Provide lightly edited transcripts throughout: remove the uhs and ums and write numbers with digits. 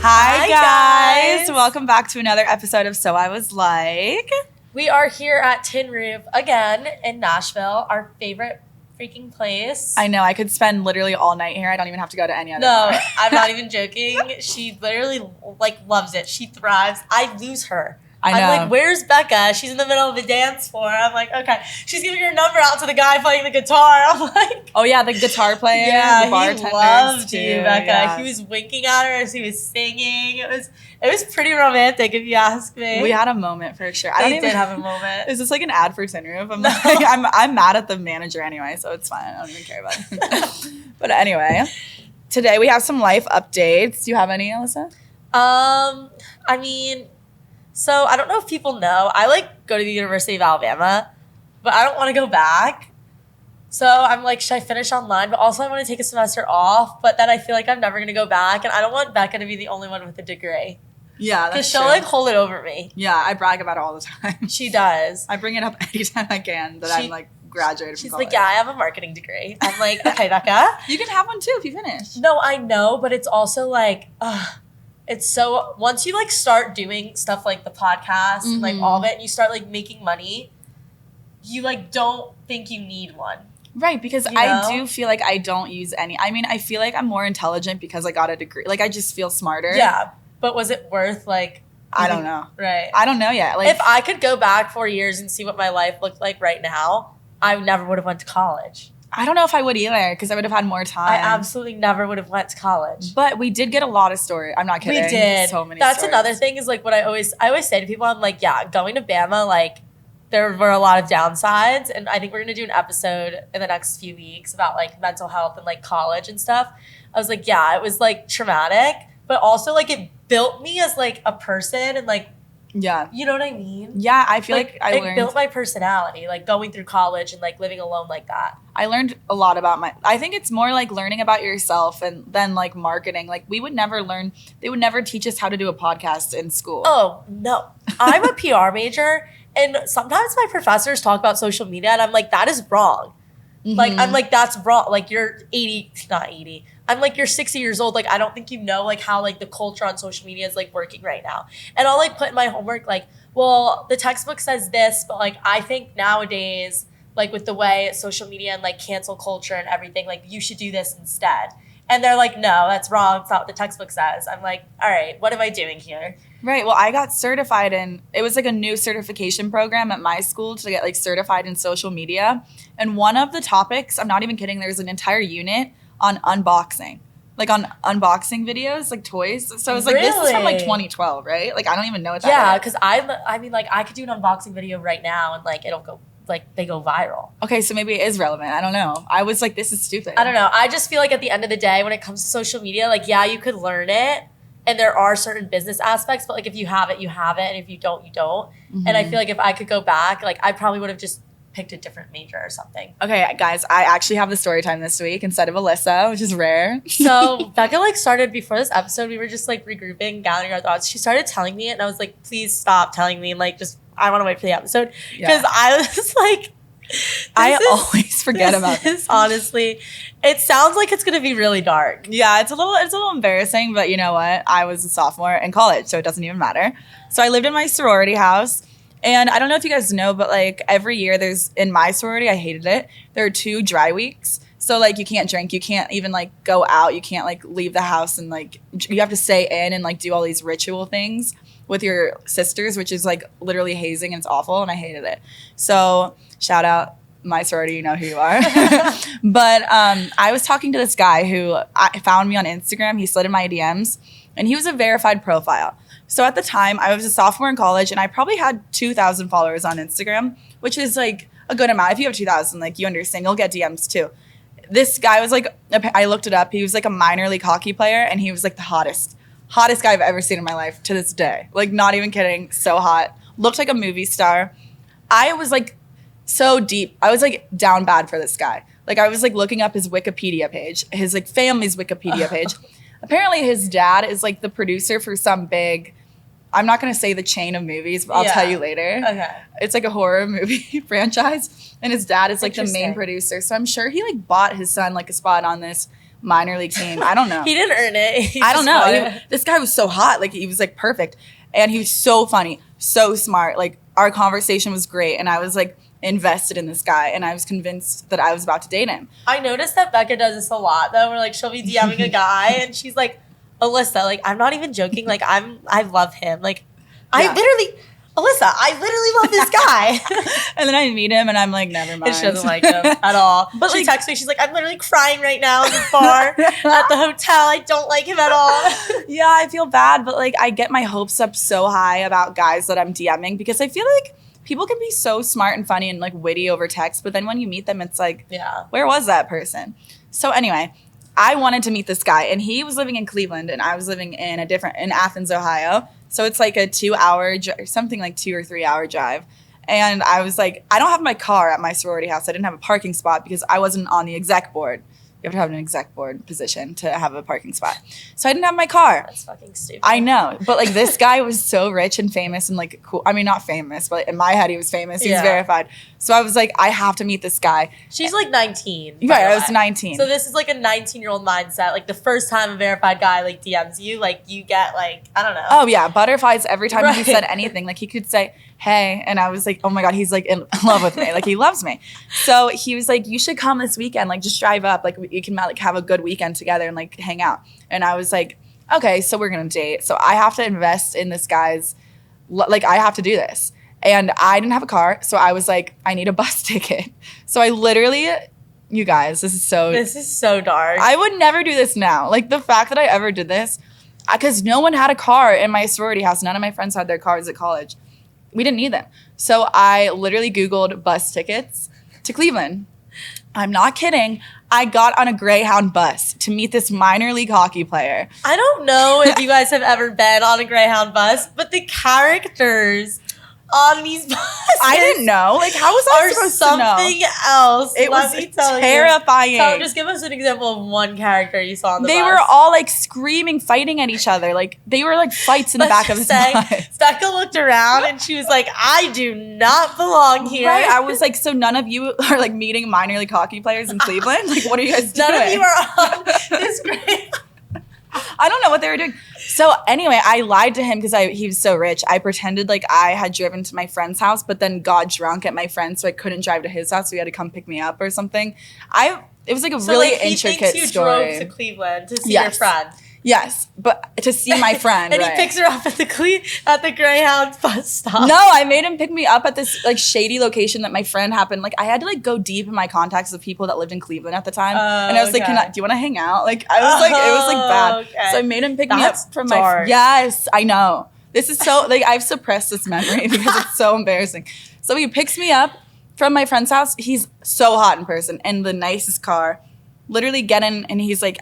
Hi guys! Welcome back to another episode of So I Was Like. We are here at Tin Roof again in Nashville, our favorite freaking place. I know, I could spend literally all night here. I don't even have to go to any other No, bar. I'm not even joking. She literally loves it. She thrives. I lose her. I know. I'm like, where's Becca? She's in the middle of the dance floor. I'm like, okay. She's giving her number out to the guy playing the guitar. I'm like, oh yeah, the guitar player. Yeah, the bartenders he loved too. you, Becca. Yeah. He was winking at her as he was singing. It was pretty romantic, if you ask me. We had a moment for sure. I did have a moment. Is this like an ad for Tin Roof? I'm mad at the manager anyway, so it's fine. I don't even care about it. But anyway, today we have some life updates. Do you have any, Alyssa? I mean, so I don't know if people know, I go to the University of Alabama, but I don't want to go back. So I'm like, should I finish online? But also I want to take a semester off, but then I feel like I'm never going to go back. And I don't want Becca to be the only one with a degree. Yeah, that's Because she'll hold it over me. Yeah, I brag about it all the time. She does. I bring it up anytime I can that I'm graduated from She's college. like, yeah, I have a marketing degree. I'm like, okay, Becca. You can have one too if you finish. No, I know, but it's also it's so, once you start doing stuff like the podcast and all of it, and you start making money, you don't think you need one. Right, because I do feel like I don't use any. I mean, I feel like I'm more intelligent because I got a degree. I just feel smarter. Yeah, but was it worth I don't know. Right. I don't know yet. If I could go back 4 years and see what my life looked like right now, I never would have went to college. I don't know if I would either because I would have had more time. I absolutely never would have went to college. But we did get a lot of stories. I'm not kidding. We did. So many That's stories. another thing is what I always say to people. I'm like, yeah, going to Bama, there were a lot of downsides. And I think we're going to do an episode in the next few weeks about mental health and college and stuff. I was like, yeah, it was traumatic, but also it built me as a person and yeah. You know what I mean? Yeah, I feel like I learned. It built my personality, going through college and living alone like that. I learned a lot about I think it's more learning about yourself and then marketing. We would never learn, they would never teach us how to do a podcast in school. Oh, no. I'm a PR major and sometimes my professors talk about social media and I'm like, that is wrong. Mm-hmm. I'm like, that's wrong. You're 80, not 80. I'm you're 60 years old. I don't think you know how the culture on social media is working right now. And I'll put in my homework well, the textbook says this, but I think nowadays, with the way social media and cancel culture and everything, you should do this instead. And they're like, no, that's wrong. It's not what the textbook says. I'm like, all right, what am I doing here? Right. Well, I got certified it was a new certification program at my school to get certified in social media. And one of the topics, I'm not even kidding, there's an entire unit on unboxing. On unboxing videos, toys. So it's this is from 2012, right? I don't even know what that is. Yeah, because I could do an unboxing video right now and it'll go, they go viral. Okay, so maybe it is relevant. I don't know. I was this is stupid. I don't know. I just feel at the end of the day, when it comes to social media, yeah, you could learn it. And there are certain business aspects, but if you have it, you have it. And if you don't, you don't. Mm-hmm. And I feel if I could go back, I probably would have just picked a different major or something. Okay, guys, I actually have the story time this week instead of Alyssa, which is rare. So Becca started before this episode. We were just regrouping, gathering our thoughts. She started telling me it, and I was like, please stop telling me. I want to wait for the episode because I was I always forget about this. Honestly, it sounds like it's going to be really dark. Yeah, it's a little embarrassing, but you know what? I was a sophomore in college, so it doesn't even matter. So I lived in my sorority house, and I don't know if you guys know, but every year there's, in my sorority, I hated it, there are 2 dry weeks. So you can't drink, you can't even go out, you can't leave the house, and you have to stay in and do all these ritual things with your sisters, which is literally hazing, and it's awful, and I hated it. So shout out my sorority, you know who you are. But I was talking to this guy who found me on Instagram. He slid in my DMs, and he was a verified profile. So at the time, I was a sophomore in college, and I probably had 2,000 followers on Instagram, which is a good amount. If you have 2,000, you understand, you'll get DMs too. This guy was I looked it up. He was a minor league hockey player, and he was the hottest guy I've ever seen in my life to this day. Not even kidding, so hot. Looked like a movie star. I was so deep. I was down bad for this guy. I was looking up his Wikipedia page, his family's Wikipedia page. Apparently his dad is the producer for some big, I'm not going to say the chain of movies, but I'll tell you later. Okay. It's a horror movie franchise, and his dad is the main producer. So I'm sure he bought his son a spot on this minor league team. I don't know. He didn't earn it. I don't know. This guy was so hot. Like, he was like perfect. And he was so funny, so smart. Like, our conversation was great. And I was like invested in this guy. And I was convinced that I was about to date him. I noticed that Becca does this a lot though, where like she'll be DMing a guy and she's like, Alyssa, like, I'm not even joking. Like, I love him. Like, Alyssa, I literally love this guy. And then I meet him and I'm like, never mind. And she doesn't like him at all. But she texts me, she's like, I'm literally crying right now in the bar at the hotel. I don't like him at all. Yeah, I feel bad, but like I get my hopes up so high about guys that I'm DMing because I feel like people can be so smart and funny and like witty over text, but then when you meet them, it's like, where was that person? So anyway, I wanted to meet this guy and he was living in Cleveland and I was living in Athens, Ohio. So it's like a 2 hour, something like 2 or 3 hour drive. And I was like, I don't have my car at my sorority house. I didn't have a parking spot because I wasn't on the exec board. You have to have an exec board position to have a parking spot. So I didn't have my car. That's fucking stupid. I know. But like this guy was so rich and famous and like cool. I mean, not famous, but in my head he was famous. He was verified. So I was like, I have to meet this guy. She's like 19. Right, I was 19. So this is like a 19-year-old mindset. Like the first time a verified guy like DMs you, like you get like, I don't know. Oh yeah, butterflies every time he said anything. Like he could say, hey, and I was like, oh my God, he's like in love with me. Like he loves me. So he was like, you should come this weekend. Like just drive up. Like you can like have a good weekend together and like hang out. And I was like, okay, so we're going to date. So I have to invest in this guy's, like I have to do this. And I didn't have a car. So I was like, I need a bus ticket. So I literally, you guys, this is so dark. I would never do this now. Like the fact that I ever did this, because no one had a car in my sorority house. None of my friends had their cars at college. We didn't need them. So I literally Googled bus tickets to Cleveland. I'm not kidding. I got on a Greyhound bus to meet this minor league hockey player. I don't know if you guys have ever been on a Greyhound bus, but the characters on these buses, I didn't know. Like, how was I supposed to know? Something else. It was terrifying. So just give us an example of one character you saw on the bus. They were all like screaming, fighting at each other. Like they were like fights in the back of the bus. Becca looked around and she was like, I do not belong here. Right. I was like, so none of you are like meeting minor league hockey players in Cleveland? Like, what are you guys doing? None of you are on this great. I don't know what they were doing. So anyway, I lied to him because he was so rich. I pretended like I had driven to my friend's house, but then got drunk at my friend's, so I couldn't drive to his house. So he had to come pick me up or something. It was like a really intricate he story. Drove to Cleveland to see your friend. Yes, but to see my friend. And he picks her up at the Greyhound bus stop. No, I made him pick me up at this like shady location that my friend happened. Like I had to like go deep in my contacts of people that lived in Cleveland at the time, and I was like, do you want to hang out? Like I was like, it was like bad. Okay. So I made him pick me up from my. Yes, I know. This is so like I've suppressed this memory because it's so embarrassing. So he picks me up from my friend's house. He's so hot in person and the nicest car. Literally get in, and he's like,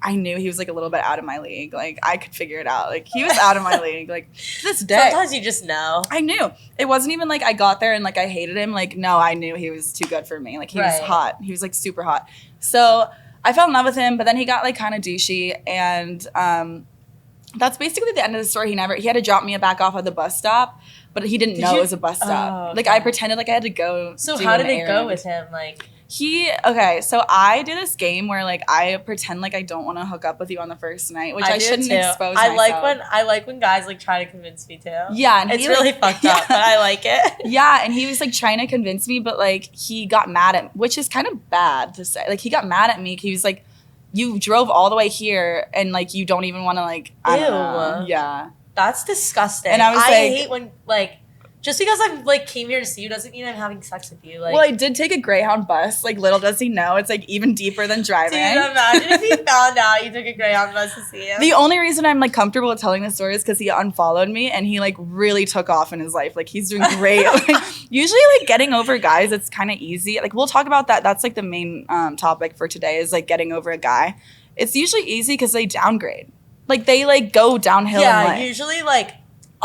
I knew he was like a little bit out of my league. Like I could figure it out. Like he was out of my league. Like to this day. Sometimes you just know. I knew. It wasn't even like I got there and like I hated him. Like no, I knew he was too good for me. Like he was hot. He was like super hot. So I fell in love with him, but then he got like kind of douchey, and that's basically the end of the story. He had to drop me back off at the bus stop, but he didn't know it was a bus stop. Oh, okay. Like I pretended like I had to go. So how did it go with him? Like so I do this game where like I pretend like I don't want to hook up with you on the first night, which I shouldn't expose myself. I like when guys like try to convince me to. Yeah, and it's really fucked up, but I like it. Yeah, and he was like trying to convince me, but like he got mad at me, which is kind of bad to say. Like he got mad at me. He was like, "You drove all the way here, and like you don't even want to like." I don't know. Yeah, that's disgusting. And I was I hate when like. Just because I like came here to see you doesn't mean I'm having sex with you. Like, well, I did take a Greyhound bus. Like, little does he know, it's like even deeper than driving. Dude, imagine if he found out you took a Greyhound bus to see him. The only reason I'm like comfortable with telling this story is because he unfollowed me and he like really took off in his life. Like, he's doing great. Like, usually, like getting over guys, it's kind of easy. Like, we'll talk about that. That's like the main topic for today is like getting over a guy. It's usually easy because they downgrade. Like, they like go downhill. Yeah, usually like.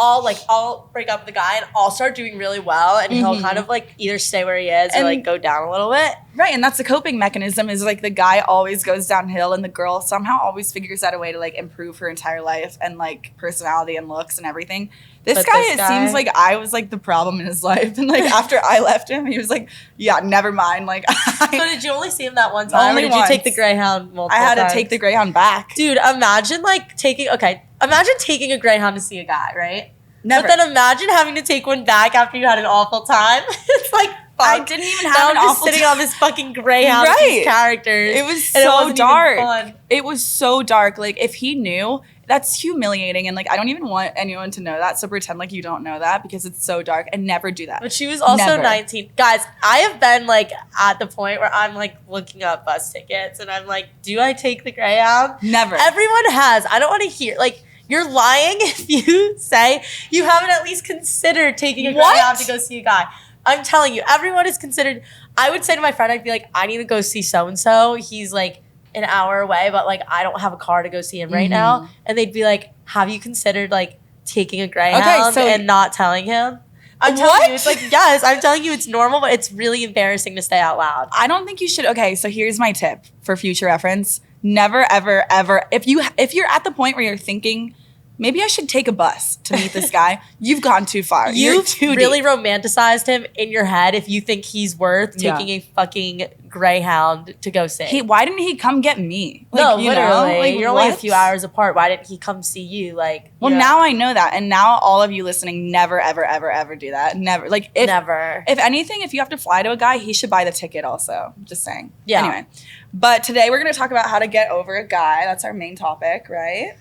I'll break up with the guy and I'll start doing really well, and he'll kind of like either stay where he is or like go down a little bit. Right, and that's the coping mechanism is like the guy always goes downhill and the girl somehow always figures out a way to like improve her entire life and like personality and looks and everything. This guy, it seems like I was like the problem in his life, and like after I left him, he was like, yeah, never mind. Like, so did you only see him that one time, or did you take the Greyhound multiple I had times? to take the Greyhound back. Dude, imagine taking a Greyhound to see a guy, right? Never. But then imagine having to take one back after you had an awful time. It's like, fuck. I didn't even have an awful time. Sitting on this fucking Greyhound with these characters. It was so dark. It was so dark. Like, if he knew, that's humiliating. And, like, I don't even want anyone to know that. So pretend like you don't know that because it's so dark, and never do that. But she was also 19. Guys, I have been, like, at the point where I'm, like, looking up bus tickets. And I'm like, do I take the Greyhound? Never. Everyone has. I don't want to hear, like, you're lying if you say you haven't at least considered taking a Greyhound to go see a guy. I'm telling you, everyone is considered. I would say to my friend, I'd be like, I need to go see so-and-so. He's like an hour away, but like I don't have a car to go see him right now. And they'd be like, have you considered like taking a Greyhound and not telling him? I'm telling you, it's like, yes, I'm telling you it's normal, but it's really embarrassing to say out loud. I don't think you should. Okay, so here's my tip for future reference. Never, ever, ever. If you're at the point where you're thinking, maybe I should take a bus to meet this guy, you've gone too far. You've really romanticized him in your head if you think he's worth taking a fucking Greyhound to go see. Why didn't he come get me? Like, no, literally. Like, you're only a few hours apart. Why didn't he come see you? Like, well, now I know that. And now all of you listening, never, ever, ever, ever do that. Never. Like, never. If anything, if you have to fly to a guy, he should buy the ticket also. Just saying. Yeah. Anyway. But today we're going to talk about how to get over a guy. That's our main topic, right?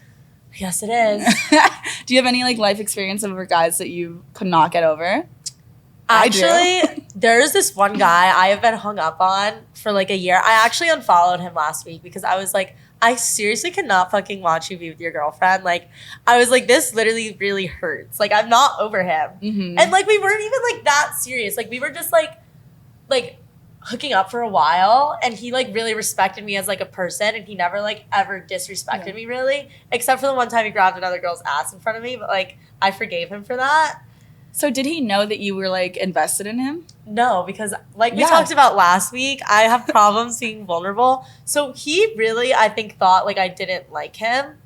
Yes, it is. Do you have any like life experience over guys that you could not get over? Actually, there's this one guy I have been hung up on for like a year. I actually unfollowed him last week because I was like, I seriously cannot fucking watch you be with your girlfriend. Like, I was like, this literally really hurts. Like, I'm not over him. Mm-hmm. And like, we weren't even like that serious. Like, we were just like hooking up for a while, and he like really respected me as like a person, and he never like ever disrespected me really, except for the one time he grabbed another girl's ass in front of me, but like I forgave him for that. So did he know that you were like invested in him? No, because like we talked about last week, I have problems being vulnerable. So he really, I think, thought like I didn't like him.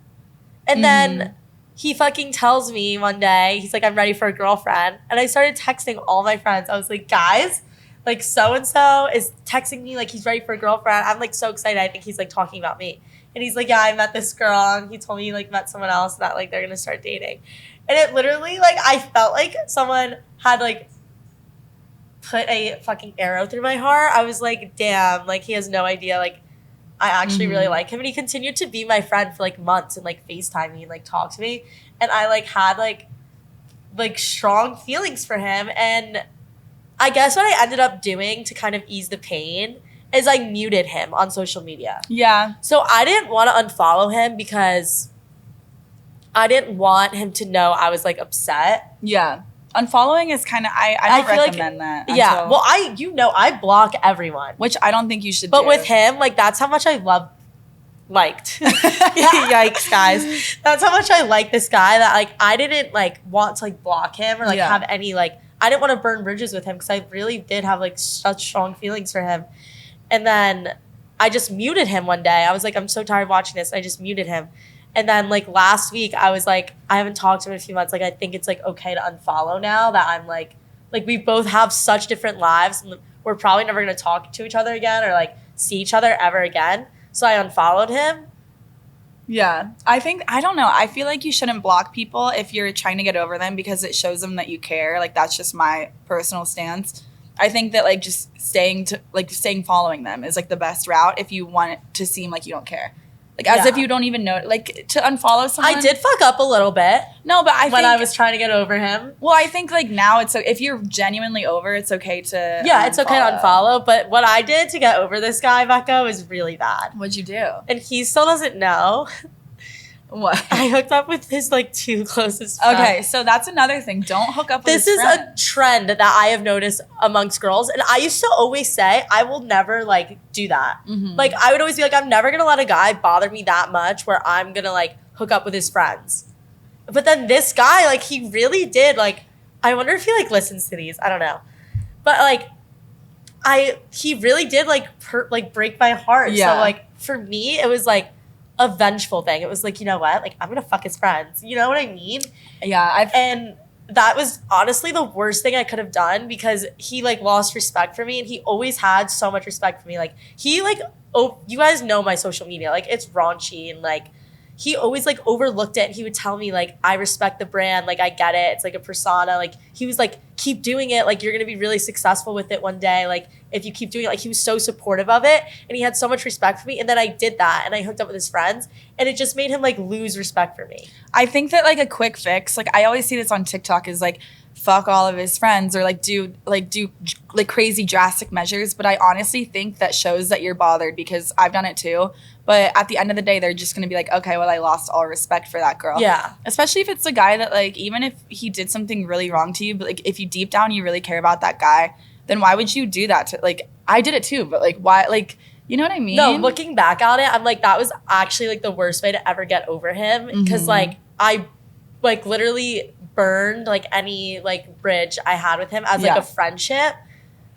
And then he fucking tells me one day, he's like, I'm ready for a girlfriend. And I started texting all my friends. I was like, guys, like so-and-so is texting me like he's ready for a girlfriend. I'm like so excited. I think he's like talking about me. And he's like, yeah, I met this girl, and he told me he like met someone else that like they're gonna start dating. And it literally like I felt like someone had like put a fucking arrow through my heart. I was like, damn, like he has no idea like I actually really like him. And he continued to be my friend for like months and like FaceTime me and like talk to me. And I like had like strong feelings for him. And I guess what I ended up doing to kind of ease the pain is I muted him on social media. Yeah. So I didn't want to unfollow him because I didn't want him to know I was like upset. Yeah. Unfollowing is kind of, I don't recommend that. Yeah. Well, I block everyone. Which I don't think you should do. But with him, like that's how much I liked. Yikes, guys. That's how much I like this guy that like I didn't like want to like block him or like have any like, I didn't want to burn bridges with him because I really did have like such strong feelings for him. And then I just muted him one day. I was like, I'm so tired of watching this. I just muted him. And then like last week I was like, I haven't talked to him in a few months. Like I think it's like okay to unfollow now that I'm like we both have such different lives and we're probably never going to talk to each other again or like see each other ever again. So I unfollowed him. Yeah. I don't know. I feel like you shouldn't block people if you're trying to get over them because it shows them that you care. Like that's just my personal stance. I think that like just staying following them is like the best route if you want it to seem like you don't care. Like as if you don't even know, like to unfollow someone. I did fuck up a little bit. No, but when I was trying to get over him. Well, I think like now it's if you're genuinely over, it's okay to it's okay to unfollow. But what I did to get over this guy, Becca, was really bad. What'd you do? And he still doesn't know. What? I hooked up with his like two closest friends. Okay, so that's another thing. Don't hook up with This is a trend that I have noticed amongst girls. And I used to always say, I will never like do that. Mm-hmm. Like I would always be like, I'm never gonna let a guy bother me that much where I'm gonna like hook up with his friends. but then this guy, like, he really did, like, I wonder if he, like, listens to these. I don't know. But, like, he really did, like, break my heart. Yeah. So, like, for me, it was, like, a vengeful thing. It was like, you know what? Like, I'm gonna fuck his friends. You know what I mean? Yeah. And that was honestly the worst thing I could have done because he, like, lost respect for me, and he always had so much respect for me. Like, he, like, oh, you guys know my social media. Like, it's raunchy, and, like, he always, like, overlooked it, and he would tell me, like, I respect the brand. Like, I get it. It's, like, a persona. Like, he was like, keep doing it. Like, you're going to be really successful with it one day. Like, if you keep doing it. Like, he was so supportive of it, and he had so much respect for me. And then I did that, and I hooked up with his friends, and it just made him, like, lose respect for me. I think that, like, a quick fix, like, I always see this on TikTok, is, like, fuck all of his friends, or like do crazy drastic measures. But I honestly think that shows that you're bothered, because I've done it too. But at the end of the day, they're just going to be like, okay, well, I lost all respect for that girl. Yeah. Especially if it's a guy that, like, even if he did something really wrong to you, but, like, if you deep down you really care about that guy, then why would you do that to, like, I did it too, but, like, why, like, you know what I mean? No, looking back on it, I'm like, that was actually, like, the worst way to ever get over him, because like, I, like, literally burned, like, any, like, bridge I had with him as like a friendship,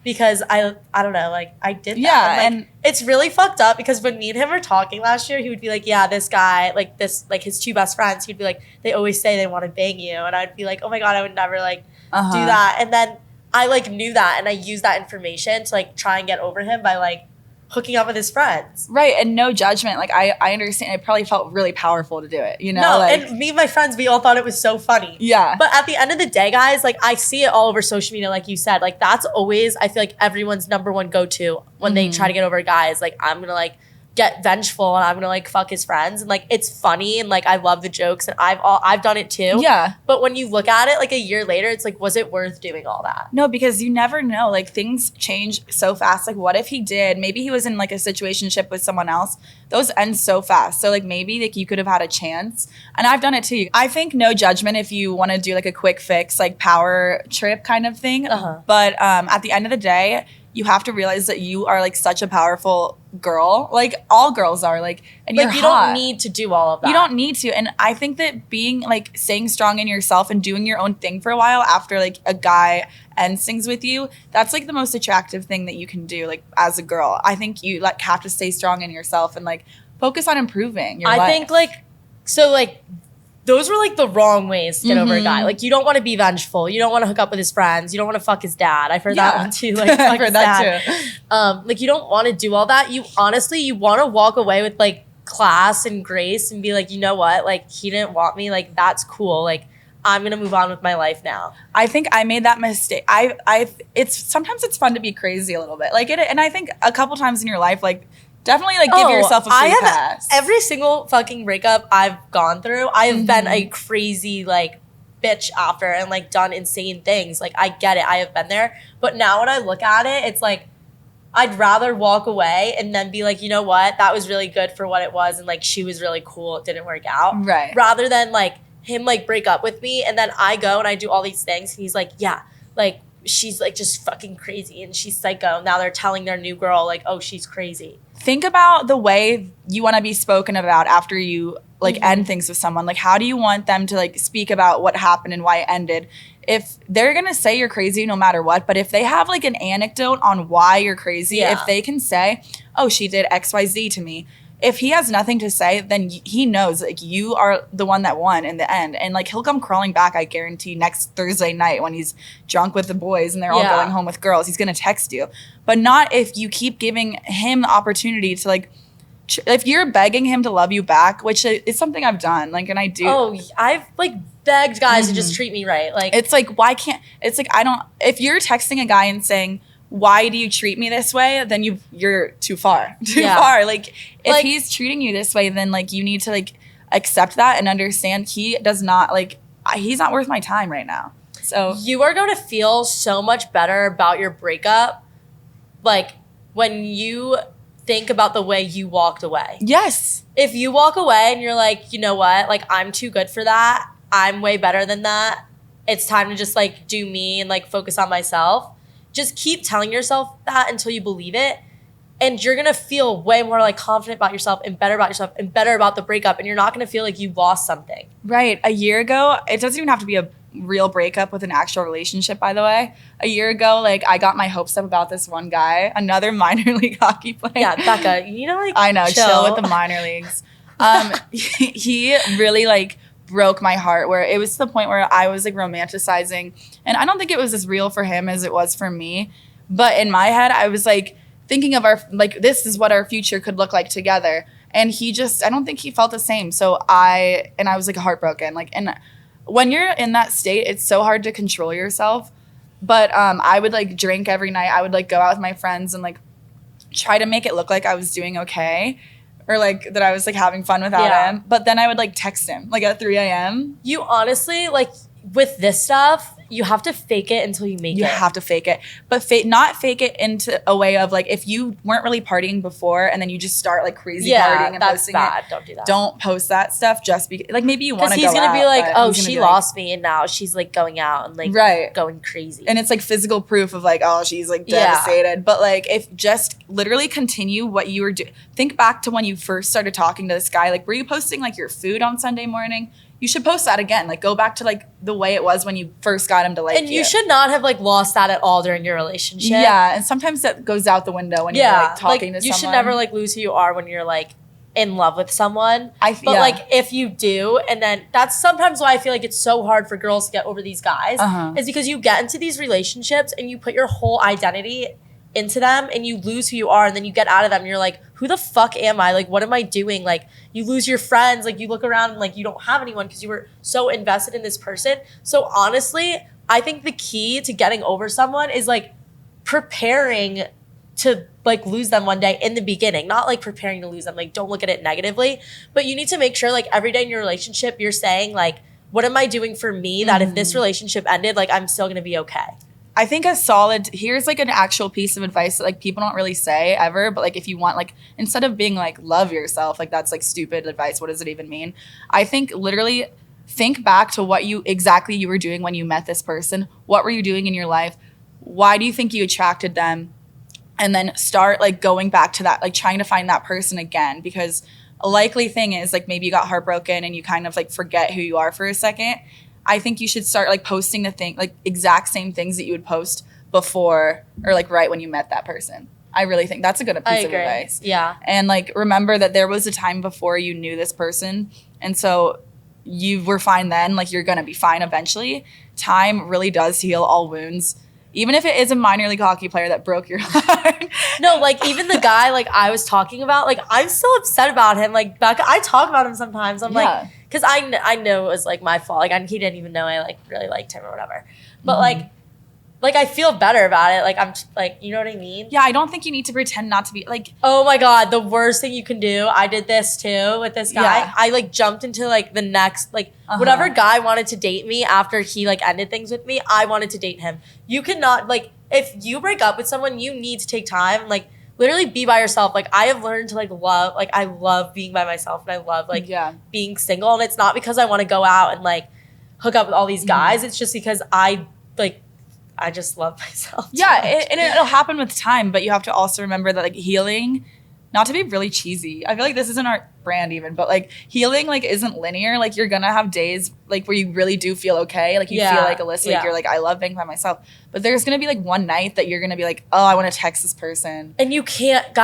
because I don't know, like, I did that. Yeah, and, like, it's really fucked up, because when me and him were talking last year, he would be like, yeah, this guy, like, this, like, his two best friends, he'd be like, they always say they want to bang you, and I'd be like, oh my god, I would never, like, do that. And then I, like, knew that, and I used that information to, like, try and get over him by, like, hooking up with his friends. Right, and no judgment. Like, I understand. It probably felt really powerful to do it, you know? No, like, and me and my friends, we all thought it was so funny. Yeah. But at the end of the day, guys, like, I see it all over social media, like you said. Like, that's always, I feel like, everyone's number one go-to when they try to get over a guy is, like, I'm going to, like, get vengeful, and I'm going to, like, fuck his friends. And, like, it's funny, and, like, I love the jokes, and I've done it too. Yeah. But when you look at it, like, a year later, it's like, was it worth doing all that? No, because you never know. Like, things change so fast. Like, what if he did? Maybe he was in, like, a situationship with someone else. Those end so fast. So, like, maybe, like, you could have had a chance. And I've done it too. I think no judgment if you want to do, like, a quick fix, like, power trip kind of thing. But at the end of the day, you have to realize that you are, like, such a powerful girl. Like, all girls are, like, and Like, you're you hot. don't need to do all of that. You don't need to. And I think that being, like, staying strong in yourself and doing your own thing for a while after, like, a guy ends things with you, that's, like, the most attractive thing that you can do, like, as a girl. I think you, like, have to stay strong in yourself and, like, focus on improving your life. I think, like, so, like, those were, like, the wrong ways to get over a guy. Like, you don't want to be vengeful. You don't want to hook up with his friends. You don't want to fuck his dad. I've heard that one too. Like, I've heard that too. Like, you don't want to do all that. You honestly, you want to walk away with, like, class and grace and be like, you know what? Like, he didn't want me. Like, that's cool. Like, I'm gonna move on with my life now. I think I made that mistake. It's sometimes it's fun to be crazy a little bit. Like, and I think a couple times in your life, like, definitely, like, give yourself a free pass. Every single fucking breakup I've gone through, I have been a crazy, like, bitch after and, like, done insane things. Like, I get it. I have been there. But now when I look at it, it's like, I'd rather walk away and then be like, you know what? That was really good for what it was. And, like, she was really cool. It didn't work out. Right. Rather than, like, him, like, break up with me and then I go and I do all these things. And he's like, yeah, like, she's, like, just fucking crazy and she's psycho. Now they're telling their new girl, like, oh, she's crazy. Think about the way you want to be spoken about after you, like, end things with someone. Like, how do you want them to, like, speak about what happened and why it ended? If they're going to say you're crazy no matter what, but if they have, like, an anecdote on why you're crazy, if they can say, oh, she did XYZ to me. If he has nothing to say, then he knows, like, you are the one that won in the end. And, like, he'll come crawling back, I guarantee, next Thursday night when he's drunk with the boys and they're all going home with girls. He's going to text you. But not if you keep giving him the opportunity to, like, if you're begging him to love you back, which is something I've done, like, and I do. Oh, I've, like, begged guys to just treat me right. Like, it's like, why can't, it's like, I don't, if you're texting a guy and saying, why do you treat me this way? Then you're too far. Too far. Like, if like, he's treating you this way, then, like, you need to, like, accept that and understand he does not, like, he's not worth my time right now. So you are going to feel so much better about your breakup, like, when you think about the way you walked away. Yes. If you walk away and you're like, you know what? Like, I'm too good for that. I'm way better than that. It's time to just, like, do me and, like, focus on myself. Just keep telling yourself that until you believe it. And you're gonna feel way more like confident about yourself and better about the breakup. And you're not gonna feel like you lost something. Right. A year ago, it doesn't even have to be a real breakup with an actual relationship, by the way. A year ago, like, I got my hopes up about this one guy, another minor league hockey player. Yeah, Becca, you need to like I know, chill with the minor leagues. He really like broke my heart, where it was to the point where I was like romanticizing, and I don't think it was as real for him as it was for me. But in my head, I was like thinking of our, like, this is what our future could look like together. And he just, I don't think he felt the same. So I was like heartbroken. Like, and when you're in that state, it's so hard to control yourself. But I would like drink every night. I would like go out with my friends and like try to make it look like I was doing okay, or like that I was like having fun without him. But then I would like text him like at 3 a.m. You honestly, like, with this stuff, you have to fake it until you make it. You have to fake it. But not fake it into a way of like, if you weren't really partying before and then you just start like crazy partying and that's posting bad. it. Don't do that. Don't post that stuff just because, like, maybe you want to go out. Because he's going to be like, oh, she she lost me and now she's like going out and like going crazy. And it's like physical proof of like, oh, she's like devastated. But like, if just literally continue what you were doing. Think back to when you first started talking to this guy. Like, were you posting like your food on Sunday morning? You should post that again. Like, go back to like the way it was when you first got him to like you. And you should not have like lost that at all during your relationship. Yeah, and sometimes that goes out the window when you're like talking to someone. You should never like lose who you are when you're like in love with someone. But like if you do, and then that's sometimes why I feel like it's so hard for girls to get over these guys, is because you get into these relationships and you put your whole identity into them and you lose who you are, and then you get out of them and you're like, who the fuck am I? Like, what am I doing? Like, you lose your friends. Like, you look around and like you don't have anyone because you were so invested in this person. So honestly, I think the key to getting over someone is like preparing to like lose them one day in the beginning, not like preparing to lose them. Like, don't look at it negatively, but you need to make sure like every day in your relationship, you're saying like, what am I doing for me that if this relationship ended, like I'm still going to be okay. I think here's like an actual piece of advice that like people don't really say ever, but like if you want, like, instead of being like, love yourself, like that's like stupid advice. What does it even mean? I think literally think back to what you were doing when you met this person. What were you doing in your life? Why do you think you attracted them? And then start like going back to that, like trying to find that person again, because a likely thing is like maybe you got heartbroken and you kind of like forget who you are for a second. I think you should start like posting the thing, like exact same things that you would post before or like right when you met that person. I really think that's a good piece of advice. Yeah. And like remember that there was a time before you knew this person, and so you were fine then. Like, you're gonna be fine eventually. Time really does heal all wounds. Even if it is a minor league hockey player that broke your heart. No, like even the guy like I was talking about, like I'm still upset about him. Like Becca, I talk about him sometimes. I'm like, because I know it was like my fault. Like he didn't even know I like really liked him or whatever. But like I feel better about it. Like I'm like, you know what I mean? Yeah, I don't think you need to pretend not to be like. Oh my God, the worst thing you can do. I did this too with this guy. Yeah. I like jumped into like the next like whatever guy wanted to date me after he like ended things with me. I wanted to date him. You cannot like, if you break up with someone, you need to take time. Like literally be by yourself. Like I have learned to like love. Like I love being by myself and I love like being single. And it's not because I want to go out and like hook up with all these guys. It's just because I just love myself. Yeah, it'll happen with time, but you have to also remember that like healing, not to be really cheesy, I feel like this isn't our brand even, but like healing like isn't linear. Like you're gonna have days like where you really do feel okay, like you feel like Alyssa, like you're like, I love being by myself, but there's gonna be like one night that you're gonna be like, oh, I want to text this person, and you can't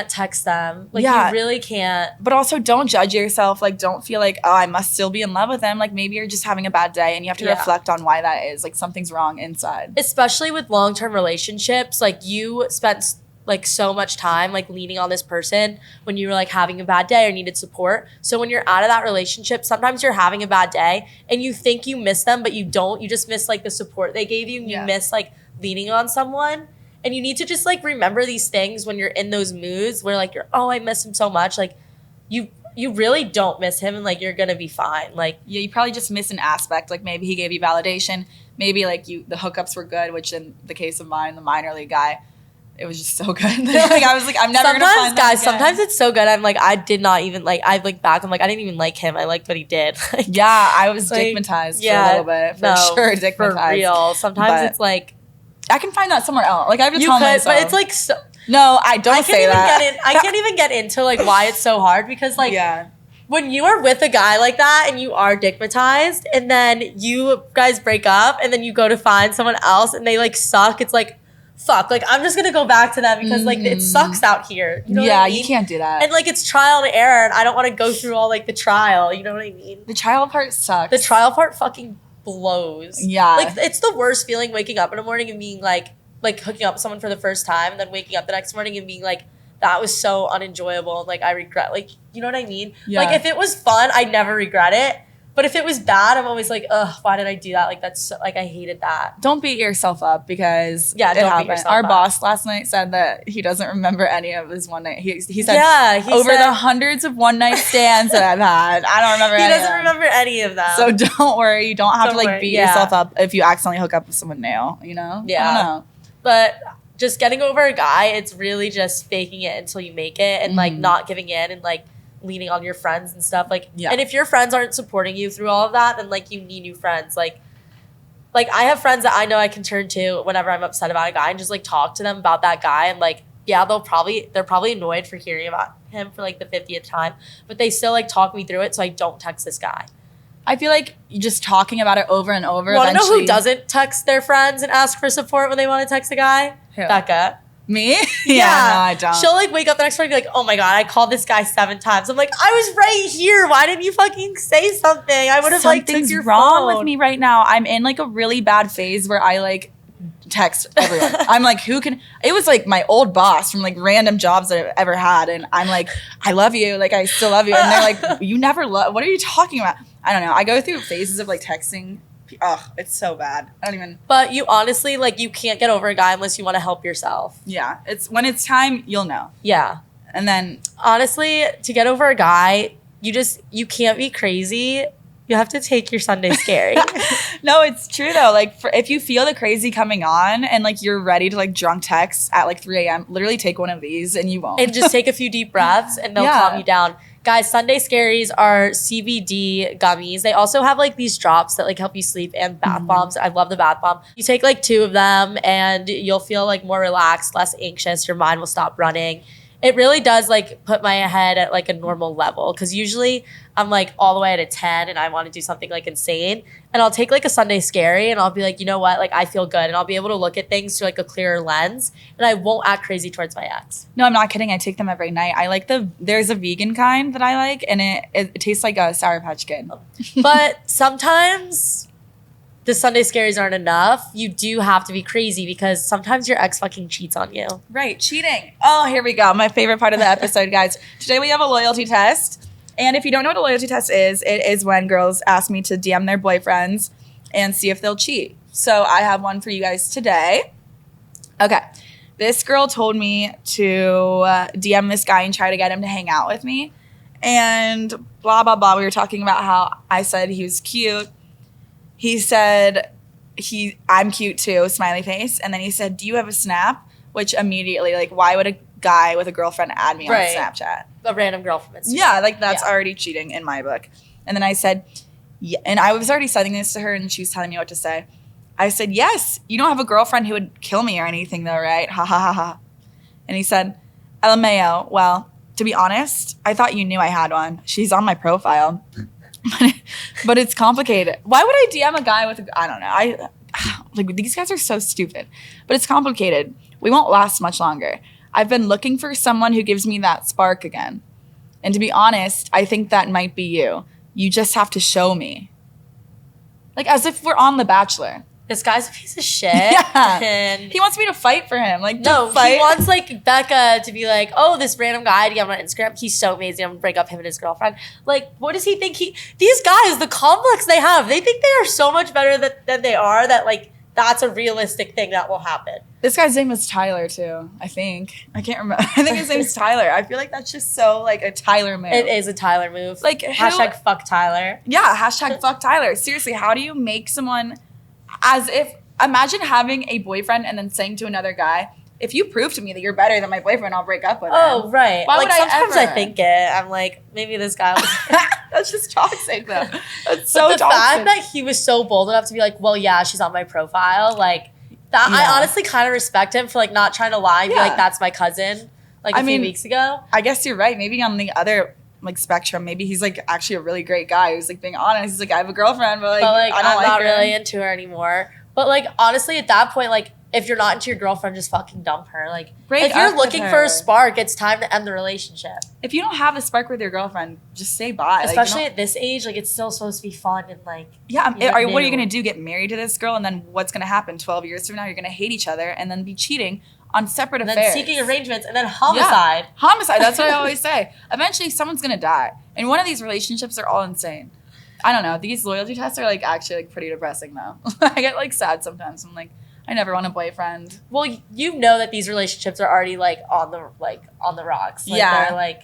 text them. Like you really can't. But also don't judge yourself. Like don't feel like, oh, I must still be in love with them. Like maybe you're just having a bad day and you have to reflect on why that is. Like something's wrong inside, especially with long-term relationships. Like you spent like so much time like leaning on this person when you were like having a bad day or needed support. So when you're out of that relationship, sometimes you're having a bad day and you think you miss them, but you don't. You just miss like the support they gave you. You miss like leaning on someone. And you need to just like remember these things when you're in those moods where like you're, oh, I miss him so much. Like you really don't miss him and like you're gonna be fine. Like you probably just miss an aspect. Like maybe he gave you validation. Maybe like the hookups were good, which in the case of mine, the minor league guy, it was just so good. Like I was like, I'm never gonna find that again. Sometimes it's so good. I'm like, I did not even like. I look back. I'm like, I didn't even like him. I liked what he did. Like, yeah, I was dickmatized for a little bit. For sure, dickmatized. For real. Sometimes it's like I can find that somewhere else. Like I have to tell myself. But it's like so. No, I don't say that. I can't even get into like why it's so hard because like Yeah. when you are with a guy like that and you are digmatized and then you guys break up and then you go to find someone else and they like suck, it's like, fuck, like I'm just gonna go back to them because like it sucks out here. You know what I mean? You can't do that. And like it's trial and error and I don't want to go through all like the trial, you know what I mean? The trial part sucks. The trial part fucking blows. Yeah. Like it's the worst feeling waking up in the morning and being like hooking up with someone for the first time and then waking up the next morning and being like, that was so unenjoyable and like I regret, like, you know what I mean? Yeah. Like if it was fun, I'd never regret it. But if it was bad, I'm always like, ugh, why did I do that? Like that's so, like I hated that. Don't beat yourself up because don't beat yourself Our up. boss last night said that he doesn't remember any of his one night. He said the hundreds of one night stands that I've had, I don't remember. He doesn't remember any of them. So don't worry, you don't have to like beat yourself up if you accidentally hook up with someone new. You know? Yeah. I don't know. But just getting over a guy, it's really just faking it until you make it and like not giving in and like leaning on your friends and stuff. Like, and if your friends aren't supporting you through all of that, then like you need new friends. Like I have friends that I know I can turn to whenever I'm upset about a guy and just like talk to them about that guy. And like, yeah, they're probably annoyed for hearing about him for like the 50th time, but they still like talk me through it. So I don't text this guy. I feel like just talking about it over and over. You want to know who doesn't text their friends and ask for support when they want to text a guy? Who? Becca. Me? Yeah, no, I don't. She'll like wake up the next morning and be like, oh my God, I called this guy 7 times. I'm like, I was right here. Why didn't you fucking say something? I would have like took your wrong phone. with me right now. I'm in like a really bad phase where I like text everyone. I'm like, who can, it was like my old boss from like random jobs that I've ever had. And I'm like, I love you. Like, I still love you. And they're like, you never love, what are you talking about? I don't know. I go through phases of like texting. Ugh, it's so bad. I don't even. But you honestly, like, you can't get over a guy unless you want to help yourself. Yeah. It's when it's time, you'll know. Yeah. And then. Honestly, to get over a guy, you can't be crazy. You have to take your Sunday scary. No, it's true though. Like if you feel the crazy coming on and like you're ready to like drunk text at like 3 a.m., literally take one of these and you won't. And just take a few deep breaths and they'll calm you down. Guys, Sunday Scaries are CBD gummies. They also have like these drops that like help you sleep and bath bombs. I love the bath bomb. You take like 2 of them and you'll feel like more relaxed, less anxious. Your mind will stop running. It really does like put my head at like a normal level because usually I'm like all the way at a 10 and I want to do something like insane. And I'll take like a Sunday Scary and I'll be like, you know what? Like I feel good and I'll be able to look at things through like a clearer lens and I won't act crazy towards my ex. No, I'm not kidding. I take them every night. I like there's a vegan kind that I like and it tastes like a Sour Patch Kid. But sometimes the Sunday Scaries aren't enough. You do have to be crazy because sometimes your ex fucking cheats on you. Right, cheating. Oh, here we go. My favorite part of the episode, guys. Today we have a loyalty test. And if you don't know what a loyalty test is, it is when girls ask me to DM their boyfriends and see if they'll cheat. So I have one for you guys today. Okay. This girl told me to DM this guy and try to get him to hang out with me. And blah, blah, blah. We were talking about how I said he was cute. He said, I'm cute too, smiley face. And then he said, do you have a Snap? Which immediately, like, why would a guy with a girlfriend add me on Snapchat? A random girl from Instagram. Yeah, like that's already cheating in my book. And then I said, yeah, and I was already sending this to her and she was telling me what to say. I said, yes, you don't have a girlfriend who would kill me or anything though, right? Ha ha ha ha. And he said, LMAO, well, to be honest, I thought you knew I had one. She's on my profile. But it's complicated. Why would I DM a guy with I don't know. Like these guys are so stupid. But it's complicated. We won't last much longer. I've been looking for someone who gives me that spark again. And to be honest, I think that might be you. You just have to show me. Like as if we're on The Bachelor. This guy's a piece of shit. Yeah. And he wants me to fight for him. Like, no, he wants like Becca to be like, oh, this random guy DM on Instagram. He's so amazing. I'm gonna break up him and his girlfriend. Like, what does he think these guys, the complex they have, they think they are so much better than they are that like that's a realistic thing that will happen. This guy's name was Tyler too, I think. I can't remember. I think his name's Tyler. I feel like that's just so like a Tyler move. It is a Tyler move. Like hashtag fuck Tyler. Yeah, hashtag fuck Tyler. Seriously, how do you make someone as if imagine having a boyfriend and then saying to another guy, if you prove to me that you're better than my boyfriend, I'll break up with him. Oh, right. Why like would sometimes I I think it. I'm like, maybe this guy was That's just toxic though. That's so but the toxic. fact that he was so bold enough to be like, well, yeah, she's on my profile, like That Yeah. I honestly kind of respect him for like not trying to lie and be Yeah. like, that's my cousin. Like a few weeks ago. I guess you're right. Maybe on the other like spectrum, maybe he's like actually a really great guy who's like being honest. He's like, I have a girlfriend, but I don't I'm like not her. really into her anymore. But like honestly, at that point, like if you're not into your girlfriend, just fucking dump her. Like Break if you're up with looking for her. a spark, it's time to end the relationship. If you don't have a spark with your girlfriend, just say bye. Especially at this age, like it's still supposed to be fun and like Yeah, you know, what are you new. gonna do? Get married to this girl, and then what's gonna happen? 12 years from now, you're gonna hate each other, and then be cheating on separate And affairs. then seeking arrangements and then homicide. Yeah. Homicide. That's what I always say. Eventually, someone's gonna die, and one of these relationships are all insane. I don't know. These loyalty tests are like actually like pretty depressing though. I get like sad sometimes. I'm like, I never want a boyfriend. Well, you know that these relationships are already like on the rocks. Like, Yeah. they're like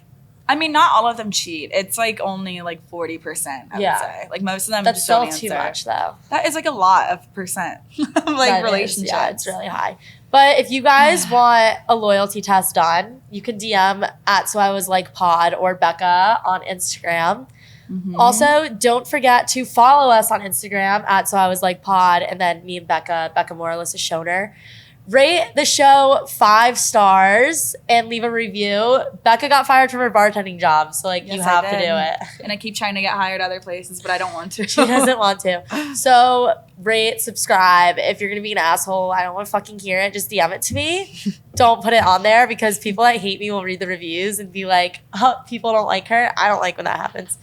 I mean, not all of them cheat. It's like only like 40%. I would say. Like most of them that's just still don't too answer. much though. That is like a lot of percent of like That is, relationships. yeah, it's really high. But if you guys want a loyalty test done, you can DM at So I Was Like Pod or Becca on Instagram. Mhm. Also, don't forget to follow us on Instagram at So I Was Like Pod, and then me and Becca Moore, Alyssa Schoner. Rate the show 5 stars and leave a review. Becca got fired from her bartending job, so like Yes, you I have to did. do it. And I keep trying to get hired other places, but I don't want to. She doesn't want to. So rate, subscribe. If you're gonna be an asshole, I don't want to fucking hear it. Just DM it to me. Don't put it on there because people that hate me will read the reviews and be like, oh, people don't like her. I don't like when that happens.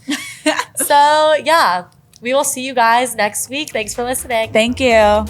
So yeah, we will see you guys next week. Thanks for listening. Thank you.